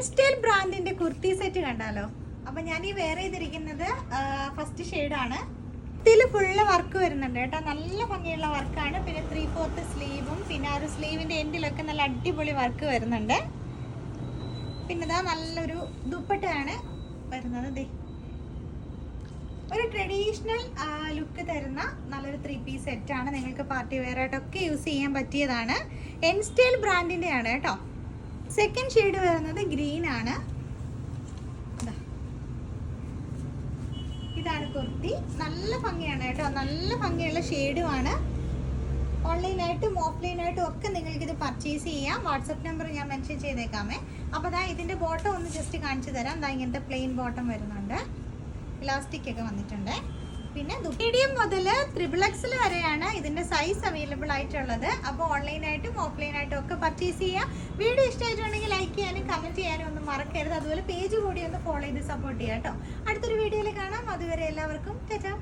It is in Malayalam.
സ്റ്റൈൽ ബ്രാൻഡിന്റെ കുർത്തി സെറ്റ് കണ്ടാലോ. അപ്പൊ ഞാൻ ഈ വെയർ ചെയ്തിരിക്കുന്നത് ഫസ്റ്റ് ഷെയ്ഡാണ്. ഇതിൽ ഫുള്ള് വർക്ക് വരുന്നുണ്ട് കേട്ടോ, നല്ല ഭംഗിയുള്ള വർക്കാണ്. പിന്നെ 3/4 സ്ലീവും പിന്നെ ആ ഒരു സ്ലീവിന്റെ എൻഡിലൊക്കെ നല്ല അടിപൊളി വർക്ക് വരുന്നുണ്ട്. പിന്നെ ഇതാ നല്ലൊരു ദുപ്പട്ടയാണ് വരുന്നത്. ഒരു ട്രഡീഷണൽ ലുക്ക് തരുന്ന നല്ലൊരു 3 പീസ് സെറ്റാണ്. നിങ്ങൾക്ക് പാർട്ടി വെയർ ആയിട്ടൊക്കെ യൂസ് ചെയ്യാൻ പറ്റിയതാണ്. എൻ സ്റ്റൈൽ ബ്രാൻഡിന്റെ ആണ് കേട്ടോ. സെക്കൻഡ് ഷെയ്ഡ് വരുന്നത് ഗ്രീൻ ആണ്. ഇതാണ് കുർത്തി. നല്ല ഭംഗിയാണ് കേട്ടോ, നല്ല ഭംഗിയുള്ള ഷെയ്ഡുമാണ്. ഓൺലൈനായിട്ടും ഓഫ്ലൈനായിട്ടും ഒക്കെ നിങ്ങൾക്ക് ഇത് പർച്ചേസ് ചെയ്യാം. വാട്സപ്പ് നമ്പർ ഞാൻ മെൻഷൻ ചെയ്തേക്കാമേ. അപ്പോൾ ദാ ഇതിൻ്റെ ബോട്ടം ഒന്ന് ജസ്റ്റ് കാണിച്ചു തരാം. ദാ ഇങ്ങനത്തെ പ്ലെയിൻ ബോട്ടം വരുന്നുണ്ട്, ഇലാസ്റ്റിക് ഒക്കെ വന്നിട്ടുണ്ട്. പിന്നെ മീഡിയം മുതൽ XXL വരെയാണ് ഇതിൻ്റെ സൈസ് അവൈലബിൾ ആയിട്ടുള്ളത്. അപ്പോൾ ഓൺലൈനായിട്ടും ഓഫ്ലൈനായിട്ടും ഒക്കെ പർച്ചേസ് ചെയ്യാം. വീഡിയോ ഇഷ്ടമായിട്ടുണ്ടെങ്കിൽ ലൈക്ക് ചെയ്യാനും കമൻറ്റ് ചെയ്യാനും ഒന്നും മറക്കരുത്. അതുപോലെ പേജ് കൂടി ഒന്ന് ഫോളോ ചെയ്ത് സപ്പോർട്ട് ചെയ്യാം കേട്ടോ. അടുത്തൊരു വീഡിയോയിൽ കാണാം. അതുവരെ എല്ലാവർക്കും ടാറ്റാ.